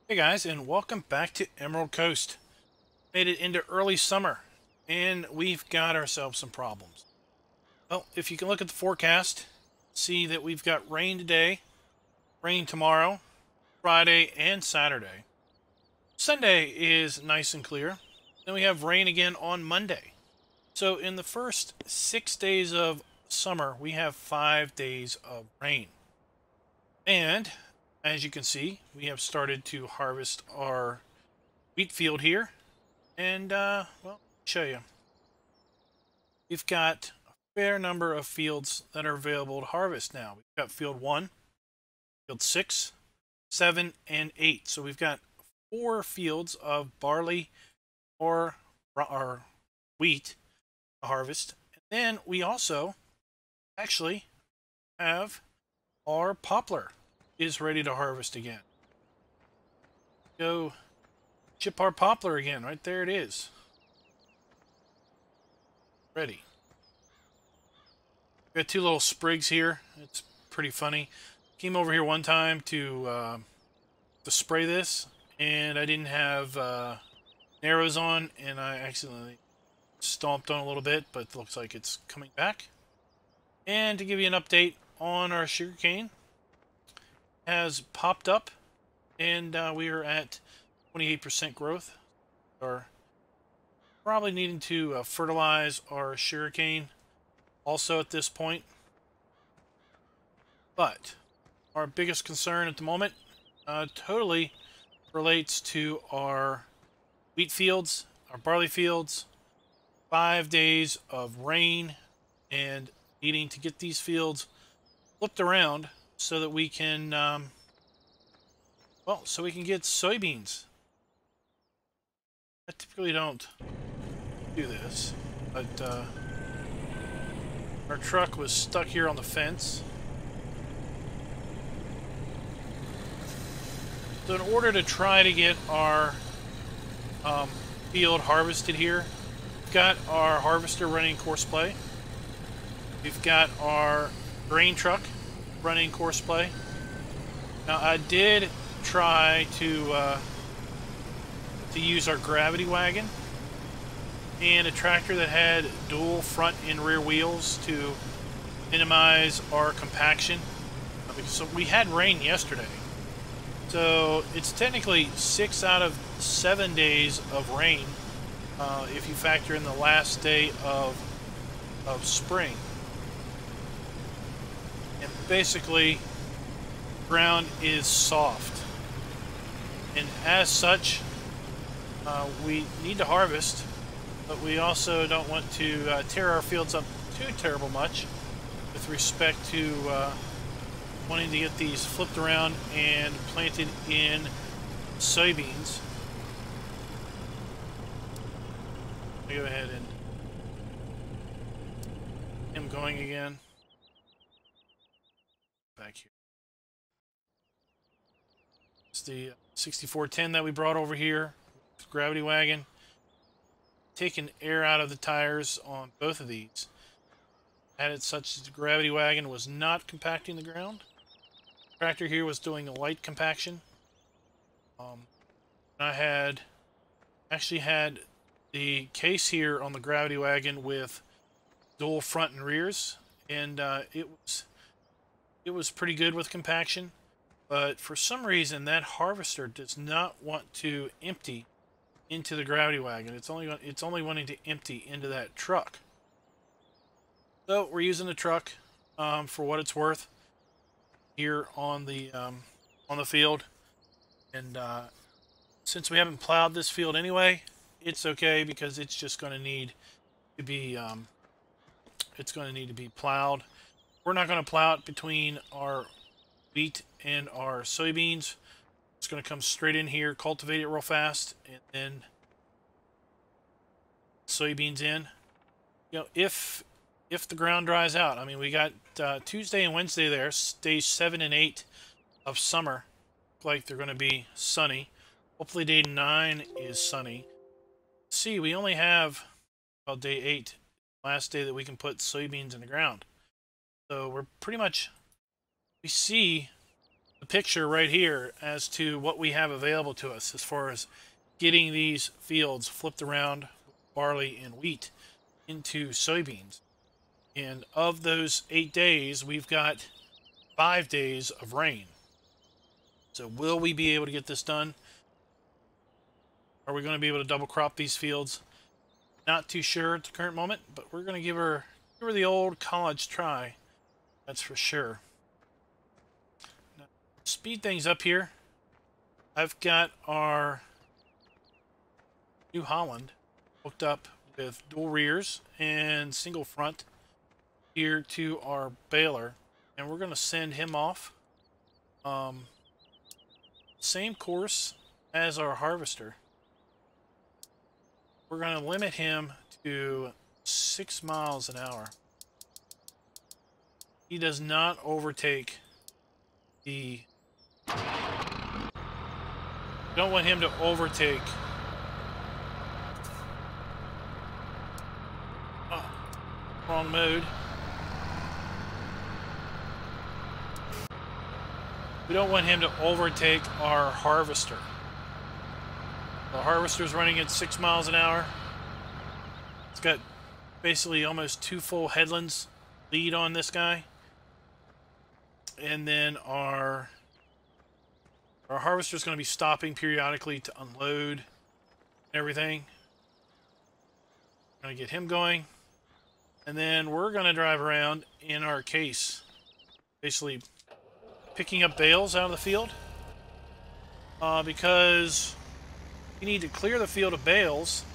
Hey guys, and welcome back to Emerald Coast. Made it into early summer, and we've got ourselves some problems. Well, if you can look at the forecast, see that we've got rain today, rain tomorrow, Friday, and Saturday. Sunday is nice and clear. Then we have rain again on Monday. So in the first 6 days of summer, we have 5 days of rain. And as you can see, we have started to harvest our wheat field here. And, well, let me show you. We've got a fair number of fields that are available to harvest now. We've got field 1, field 6, 7, and 8. So we've got 4 fields of barley or wheat to harvest. And then we also actually have our poplar is ready to harvest again. Go chip our poplar again. Right there it is. Ready. Got 2 little sprigs here. It's pretty funny. Came over here one time to spray this, and I didn't have arrows on, and I accidentally stomped on a little bit, but it looks like it's coming back. And to give you an update on our sugarcane, has popped up, and we are at 28% growth. We're probably needing to fertilize our sugarcane also at this point. But our biggest concern at the moment totally relates to our wheat fields, our barley fields. 5 days of rain and needing to get these fields flipped around so that we can, so we can get soybeans. I typically don't do this, but our truck was stuck here on the fence. So in order to try to get our field harvested here, we've got our harvester running course play. We've got our grain truck running course play. Now I did try to use our gravity wagon and a tractor that had dual front and rear wheels to minimize our compaction. So we had rain yesterday. So it's technically 6 out of 7 days of rain if you factor in the last day of spring. And basically, ground is soft. And as such, we need to harvest, but we also don't want to tear our fields up too terrible much with respect to wanting to get these flipped around and planted in soybeans. Let me go ahead and get him going again. Back here. It's the 6410 that we brought over here. Gravity wagon. Taking air out of the tires on both of these. Had it such that the gravity wagon was not compacting the ground. The tractor here was doing a light compaction. I actually had the case here on the gravity wagon with dual front and rears, and it was pretty good with compaction. But for some reason, that harvester does not want to empty into the gravity wagon. It's only wanting to empty into that truck. So we're using the truck for what it's worth here on the field, and since we haven't plowed this field anyway, it's okay because it's just going to need to be plowed. We're not going to plow it between our wheat and our soybeans. It's going to come straight in here, cultivate it real fast, and then soybeans in. You know, if the ground dries out, I mean, we got Tuesday and Wednesday there, days 7 and 8 of summer. Look like they're going to be sunny. Hopefully day 9 is sunny. See, we only have, well, day 8, last day that we can put soybeans in the ground. So we're pretty much, we see the picture right here as to what we have available to us as far as getting these fields flipped around, barley and wheat, into soybeans. And of those 8 days, we've got 5 days of rain. So will we be able to get this done? Are we going to be able to double crop these fields? Not too sure at the current moment, but we're going to give her the old college try. That's for sure. Now, speed things up here. I've got our New Holland hooked up with dual rears and single front here to our baler, and we're going to send him off same course as our harvester. We're going to limit him to 6 miles an hour. He does not overtake the... Don't want him to overtake... Oh, wrong mode. We don't want him to overtake our harvester. The harvester's running at 6 miles an hour. It's got basically almost 2 full headlands lead on this guy. And then our harvester's going to be stopping periodically to unload and everything. Going to get him going. And then we're going to drive around in our case, basically picking up bales out of the field, because we need to clear the field of bales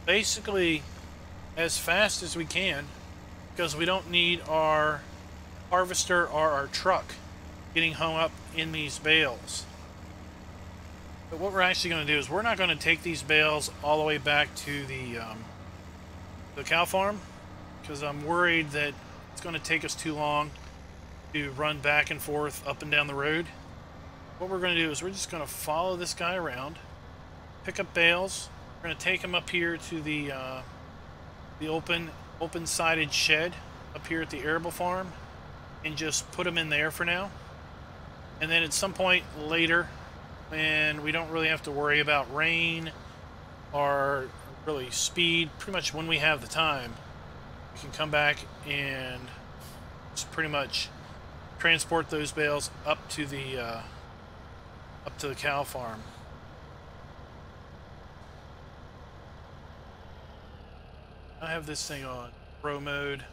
basically as fast as we can, because we don't need our harvester or our truck getting hung up in these bales. But what we're actually going to do is we're not going to take these bales all the way back to the cow farm, because I'm worried that it's going to take us too long to run back and forth up and down the road. What we're going to do is we're just going to follow this guy around, pick up bales. We're going to take him up here to the open-sided shed up here at the arable farm and just put him in there for now. And then at some point later, when we don't really have to worry about rain or really speed, pretty much when we have the time, we can come back and just pretty much transport those bales up to the cow farm. I have this thing on pro mode.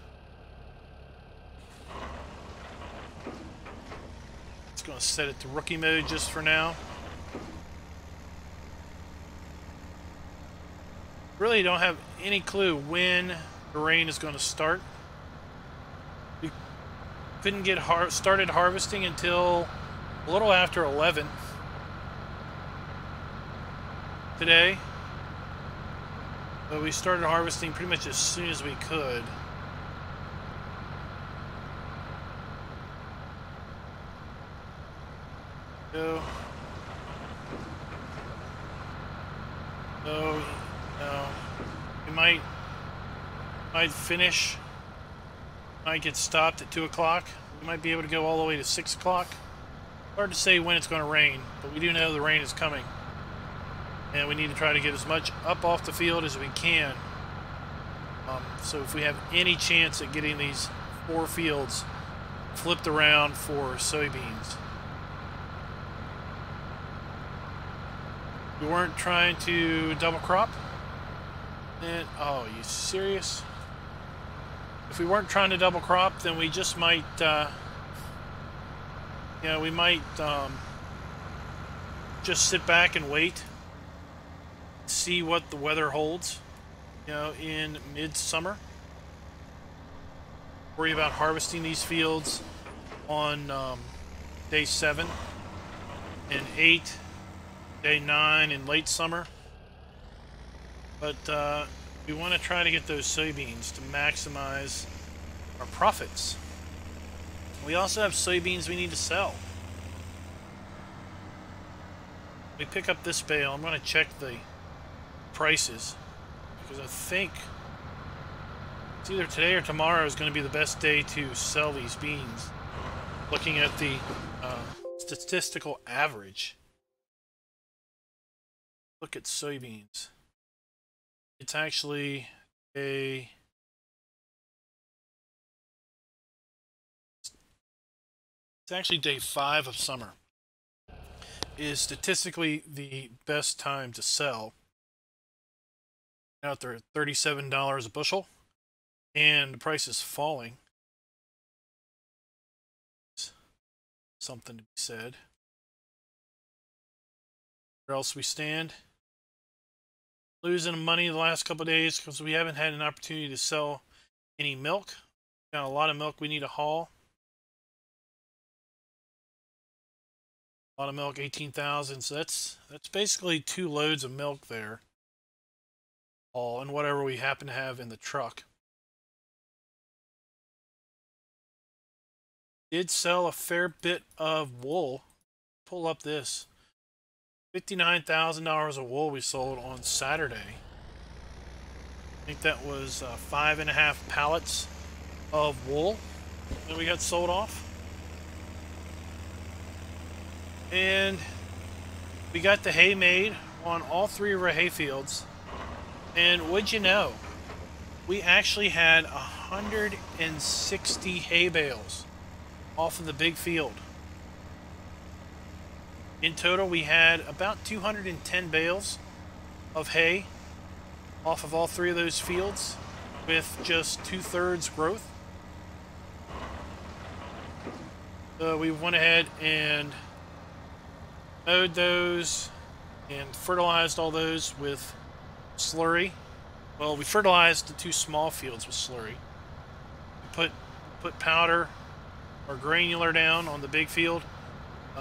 It's going to set it to rookie mode just for now. Really don't have any clue when the rain is going to start. We couldn't get started harvesting until a little after 11 today. But we started harvesting pretty much as soon as we could. So, no, we might finish. Might get stopped at 2 o'clock. We might be able to go all the way to 6 o'clock. Hard to say when it's going to rain, but we do know the rain is coming. And we need to try to get as much up off the field as we can. So if we have any chance at getting these 4 fields flipped around for soybeans. We weren't trying to double crop. And, oh, you serious? If we weren't trying to double crop, then we just might, we might just sit back and wait, see what the weather holds, in midsummer. Worry about harvesting these fields on day 7 and 8, day 9 in late summer. But we want to try to get those soybeans to maximize our profits. We also have soybeans we need to sell. We pick up this bale. I'm going to check the prices, because I think it's either today or tomorrow is going to be the best day to sell these beans. Looking at the statistical average. Look at soybeans. It's actually a... It's actually day 5 of summer. Is statistically the best time to sell. Out there at $37 a bushel, and the price is falling. Something to be said. Where else we stand? Losing money the last couple of days because we haven't had an opportunity to sell any milk. Got a lot of milk we need to haul. A lot of milk, 18,000. So that's basically 2 loads of milk there. All and whatever we happen to have in the truck. Did sell a fair bit of wool. Pull up this. $59,000 of wool we sold on Saturday. I think that was 5.5 pallets of wool that we got sold off. And we got the hay made on all 3 of our hay fields. And would you know, we actually had 160 hay bales off of the big field. In total, we had about 210 bales of hay off of all 3 of those fields with just 2/3 growth. So we went ahead and mowed those and fertilized all those with slurry. Well, we fertilized the 2 small fields with slurry. We put powder or granular down on the big field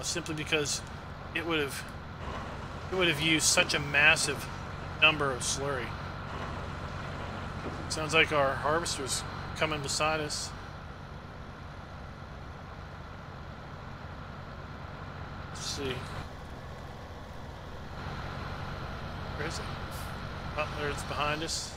simply because it would have used such a massive number of slurry. Sounds like our harvester's coming beside us. Let's see. Where is it? Oh, there it's behind us.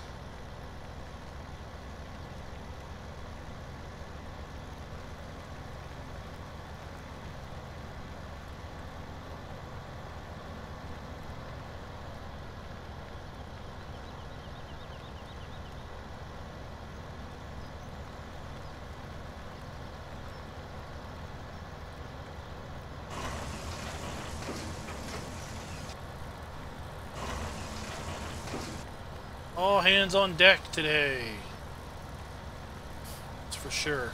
All hands on deck today. That's for sure.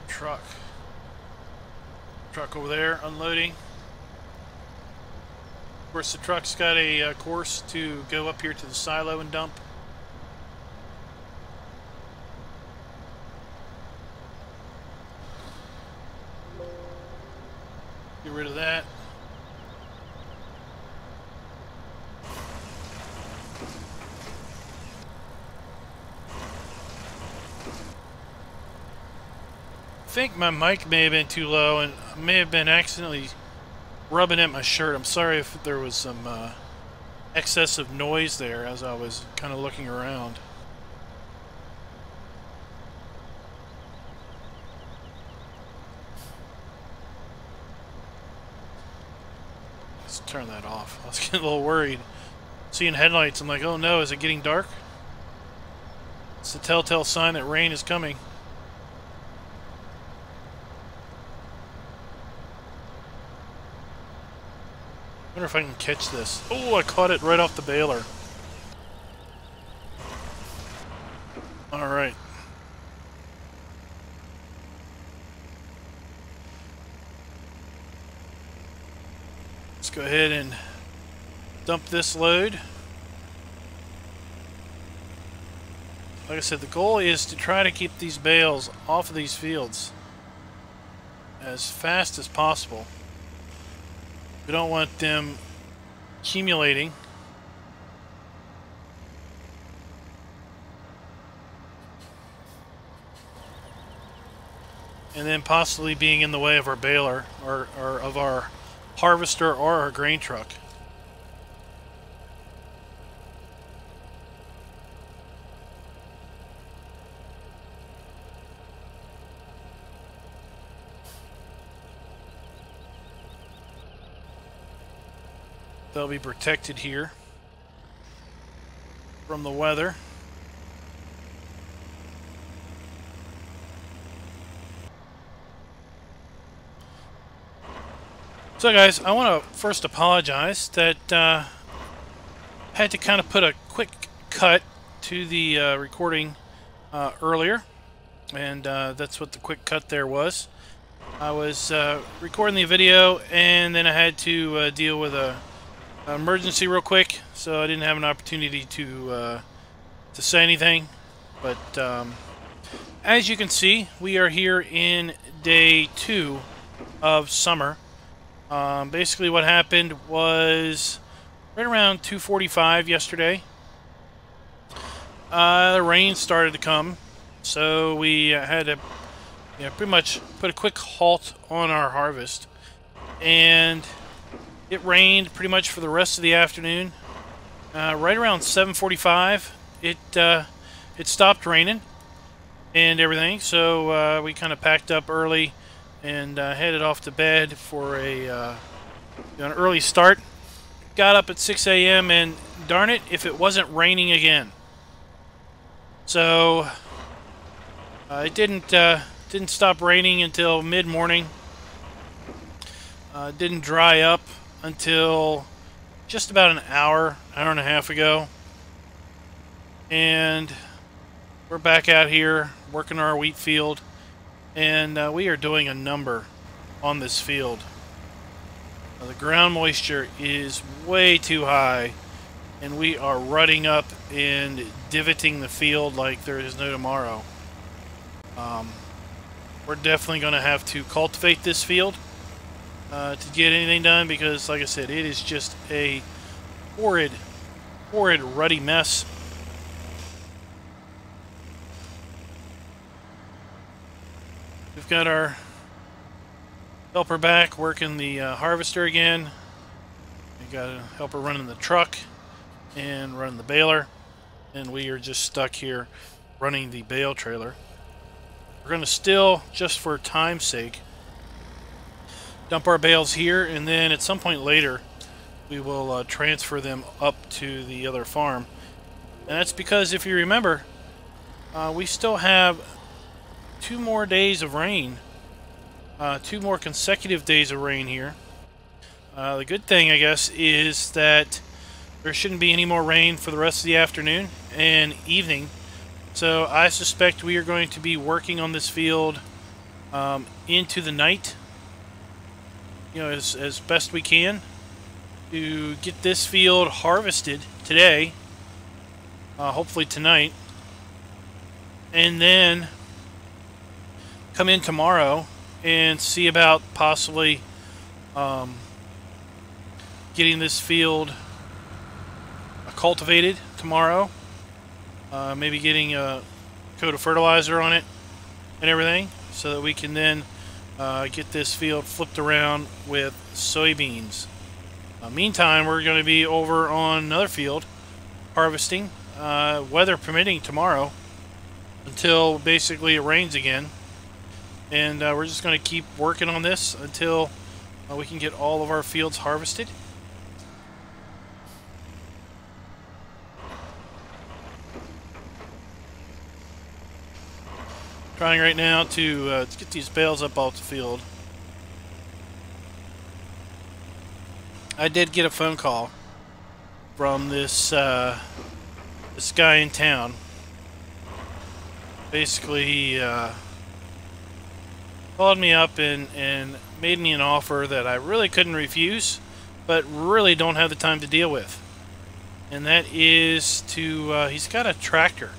Truck over there unloading. Of course, the truck's got a course to go up here to the silo and dump. Get rid of that. I think my mic may have been too low and I may have been accidentally rubbing at my shirt. I'm sorry if there was some excessive noise there as I was kind of looking around. Let's turn that off. I was getting a little worried. Seeing headlights, I'm like, oh no, is it getting dark? It's the telltale sign that rain is coming. I wonder if I can catch this. Oh, I caught it right off the baler. Alright. Let's go ahead and dump this load. Like I said, the goal is to try to keep these bales off of these fields as fast as possible. We don't want them accumulating. And then possibly being in the way of our baler or of our harvester or our grain truck. They'll be protected here from the weather. So guys, I want to first apologize that I had to kind of put a quick cut to the recording earlier, and that's what the quick cut there was. I was recording the video, and then I had to deal with an emergency real quick, so I didn't have an opportunity to say anything. But as you can see, we are here in day 2 of summer. Basically what happened was right around 2:45 yesterday, the rain started to come, so we had to pretty much put a quick halt on our harvest, and it rained pretty much for the rest of the afternoon. Right around 7:45 it stopped raining and everything, so we kind of packed up early and headed off to bed for an early start. Got up at 6 a.m. and darn it if it wasn't raining again. So it didn't stop raining until mid-morning. Didn't dry up until just about an hour and a half ago. And we're back out here working our wheat field. And we are doing a number on this field. The ground moisture is way too high, and we are rutting up and divoting the field like there is no tomorrow. We're definitely going to have to cultivate this field to get anything done, because, like I said, it is just a horrid, ruddy mess. We've got our helper back working the harvester again. We got a helper running the truck and running the baler, and we are just stuck here running the bale trailer. We're going to still, just for time's sake, dump our bales here, and then at some point later we will transfer them up to the other farm. And that's because, if you remember, we still have 2 more days of rain, 2 more consecutive days of rain here. The good thing, I guess, is that there shouldn't be any more rain for the rest of the afternoon and evening. So I suspect we are going to be working on this field into the night, as best we can, to get this field harvested today, hopefully tonight, and then come in tomorrow and see about possibly getting this field cultivated tomorrow. Maybe getting a coat of fertilizer on it and everything, so that we can then get this field flipped around with soybeans. Meantime, we're going to be over on another field harvesting, weather permitting, tomorrow, until basically it rains again. And we're just going to keep working on this until we can get all of our fields harvested. Trying right now to get these bales up off the field. I did get a phone call from this this guy in town. Basically, he called me up and made me an offer that I really couldn't refuse, but really don't have the time to deal with. And that is to, he's got a tractor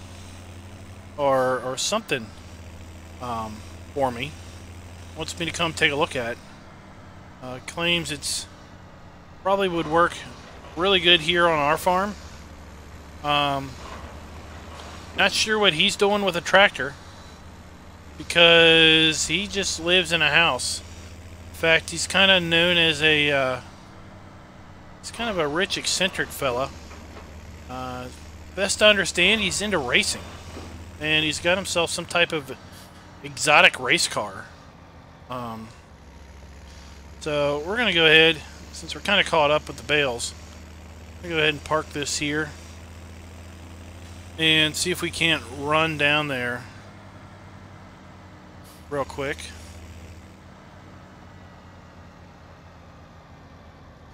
or something for me. Wants me to come take a look at. Claims it's probably would work really good here on our farm. Not sure what he's doing with a tractor, because he just lives in a house fact, he's kind of known as a, he's kind of a rich, eccentric fella. Best to understand, he's into racing. And he's got himself some type of exotic race car. So we're going to go ahead, since we're kind of caught up with the bales, I'm going to go ahead and park this here. And see if we can't run down there real quick.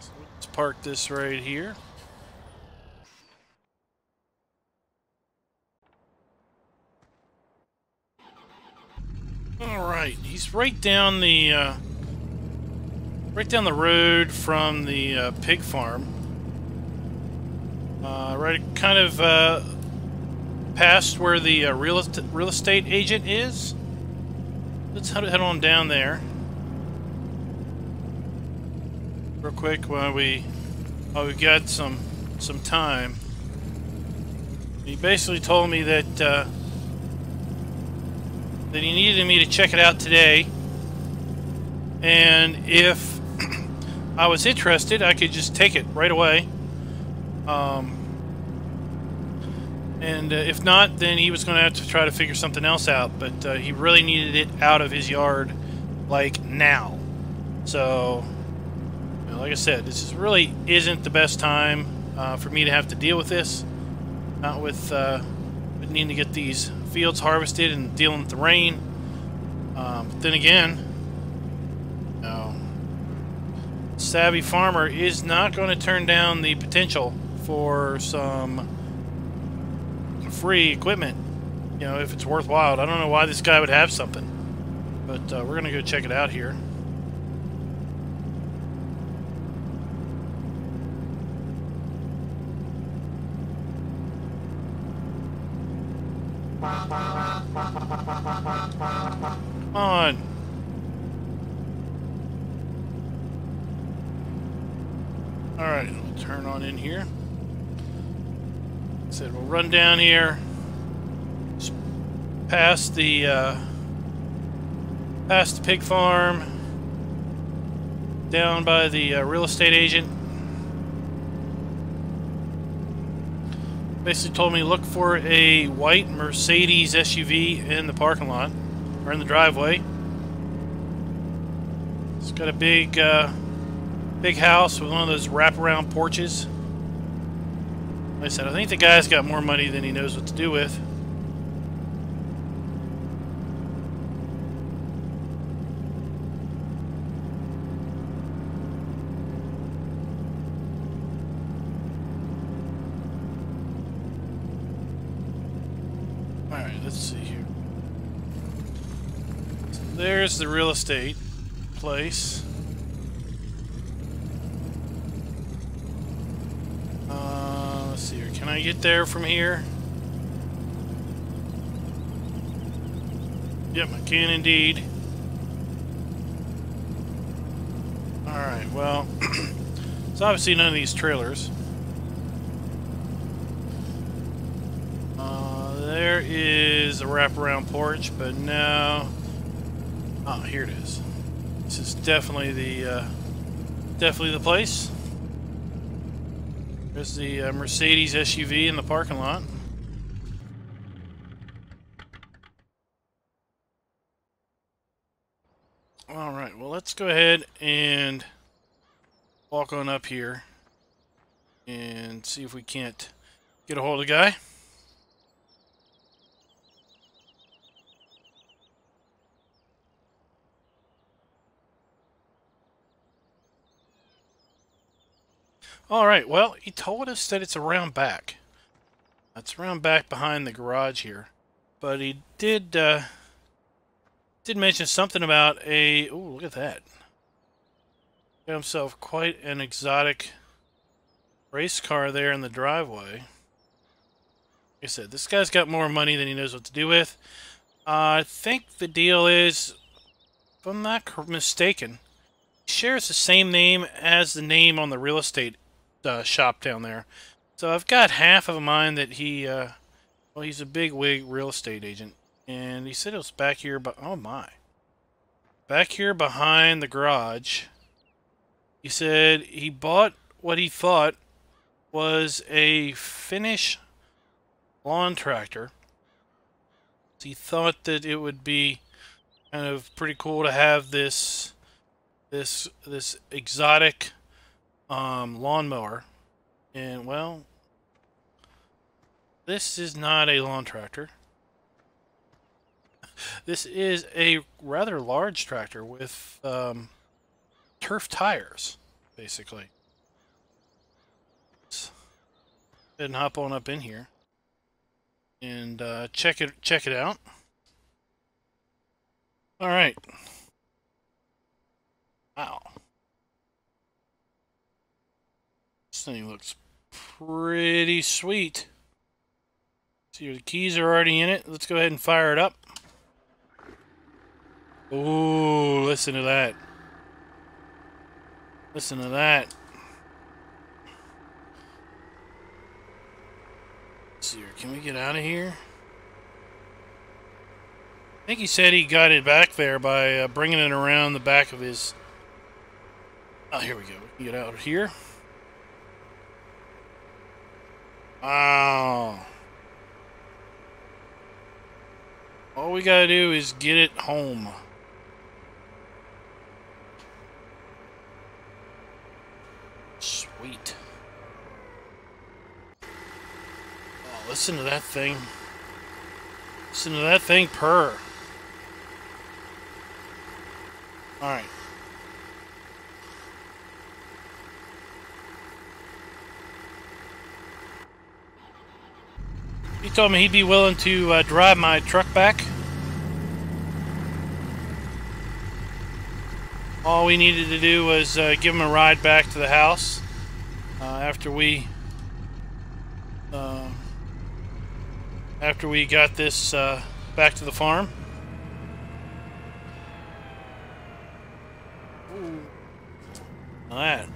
So let's park this right here. All right, he's right down the road from the pig farm. Right, kind of past where the real estate agent is. Let's head on down there real quick while we've got some time. He basically told me that he needed me to check it out today, and if I was interested, I could just take it right away. And if not, then he was going to have to try to figure something else out. But he really needed it out of his yard, like, now. So, you know, like I said, this really isn't the best time for me to have to deal with this. Not with needing to get these fields harvested and dealing with the rain. But then again, you know, savvy farmer is not going to turn down the potential for some free equipment, you know, if it's worthwhile. I don't know why this guy would have something, but we're gonna go check it out here. Come on. Alright, we'll turn on in here. Said we'll run down here, past the pig farm, down by the real estate agent. Basically told me to look for a white Mercedes SUV in the parking lot, or in the driveway. It's got a big house with one of those wraparound porches. Like I said, I think the guy's got more money than he knows what to do with. Alright, let's see here. So there's the real estate place. Let's see here. Can I get there from here? Yep, I can indeed. Alright, well, it's obviously none of these trailers. There is a wraparound porch, but no. Oh, here it is. This is definitely the place. There's the Mercedes SUV in the parking lot. Alright, well, let's go ahead and walk on up here and see if we can't get a hold of the guy. Alright, well, he told us that it's around back. It's around back behind the garage here. But he did mention something about a... Ooh, look at that. Got himself quite an exotic race car there in the driveway. Like I said, this guy's got more money than he knows what to do with. I think the deal is, if I'm not mistaken, he shares the same name as the name on the real estate shop down there. So I've got half of a mind that he, well, he's a big wig real estate agent. And he said it was back here, but oh my. back here behind the garage, he said he bought what he thought was a Finnish lawn tractor. He thought that it would be kind of pretty cool to have this exotic lawnmower. And well, this is not a lawn tractor. This is a rather large tractor with turf tires, basically. Let's go ahead and hop on up in here and check it out. All right. Wow. This thing looks pretty sweet. See, the keys are already in it. Let's go ahead and fire it up. Ooh, listen to that. Listen to that. Let's see here. Can we get out of here? I think he said he got it back there by bringing it around the back of his... Oh, here we go. We can get out of here. Wow. All we gotta do is get it home. Sweet. Oh, listen to that thing. Listen to that thing purr. Alright. He told me he'd be willing to drive my truck back. All we needed to do was give him a ride back to the house after we got this back to the farm. Ooh. That.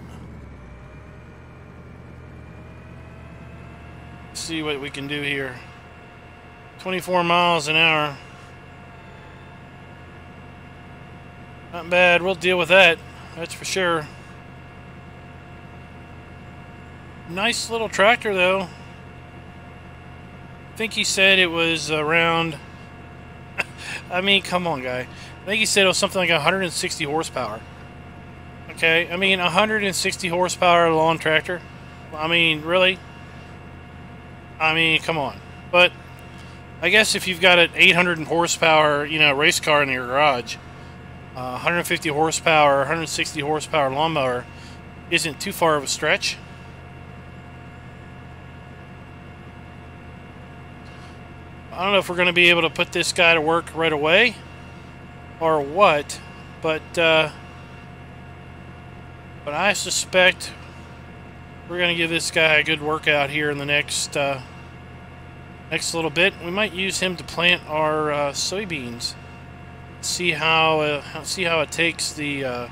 Let's see what we can do here. 24 miles an hour. Not bad. We'll deal with that. That's for sure. Nice little tractor, though. I think he said it was around... I mean, come on, guy. I think he said it was something like 160 horsepower. Okay? I mean, 160 horsepower lawn tractor. I mean, really? I mean, come on. But I guess if you've got an 800 horsepower, you know, race car in your garage, 150 horsepower, 160 horsepower lawnmower isn't too far of a stretch. I don't know if we're going to be able to put this guy to work right away or what, but I suspect we're going to give this guy a good workout here in the next little bit. We might use him to plant our soybeans. See how it takes the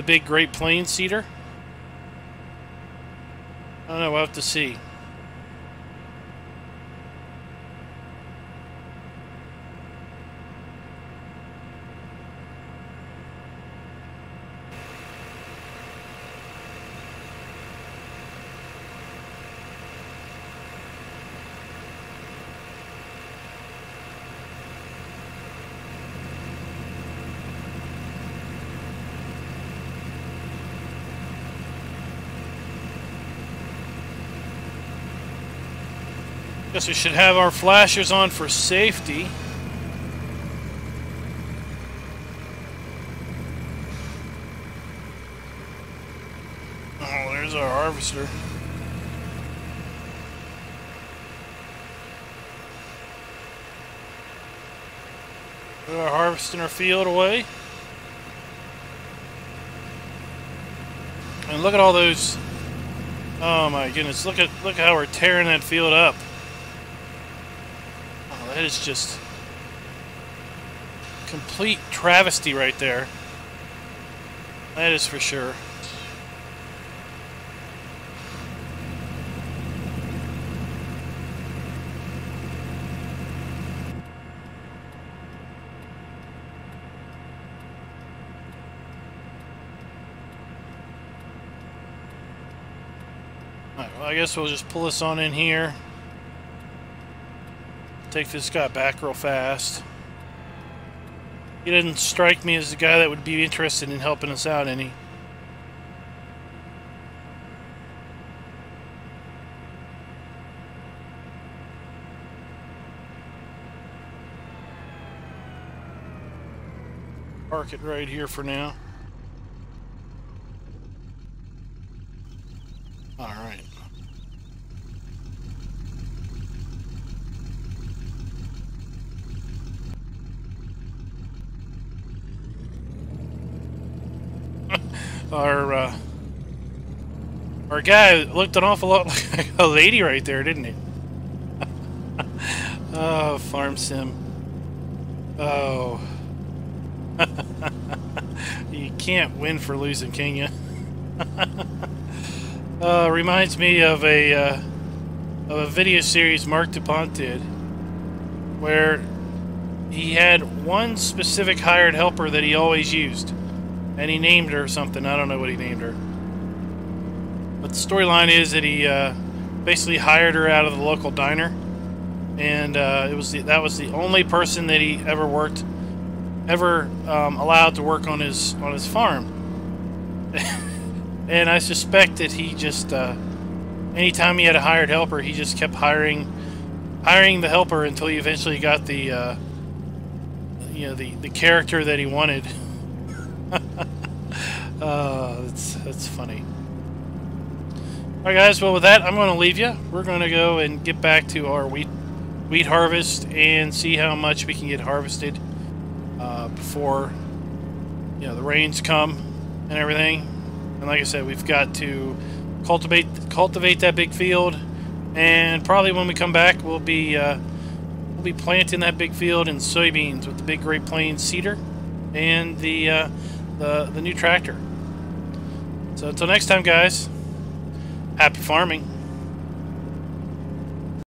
big Great Plains seeder. I don't know. We'll have to see. Guess we should have our flashers on for safety. Oh, there's our harvester. We're harvesting our field away. And look at all those. Oh my goodness, look how we're tearing that field up. That is just complete travesty right there. That is for sure. Alright, well, I guess we'll just pull this on in here. Take this guy back real fast. He didn't strike me as the guy that would be interested in helping us out any. Park it right here for now. All right. Our guy looked an awful lot like a lady right there, didn't he? Oh, farm sim. Oh. You can't win for losing, can you? Reminds me of a video series Mark DuPont did, where he had one specific hired helper that he always used, and he named her something. I don't know what he named her, but the storyline is that he basically hired her out of the local diner, and that was the only person that he ever allowed to work on his farm. And I suspect that he just anytime he had a hired helper, he just kept hiring the helper until he eventually got the the character that he wanted. That's funny. Alright guys, well with that I'm going to leave you. We're going to go and get back to our wheat harvest and see how much we can get harvested before the rains come and everything. And like I said, we've got to cultivate that big field, and probably when we come back we'll be planting that big field in soybeans with the big Great Plains seeder and the new tractor. So until next time guys, happy farming.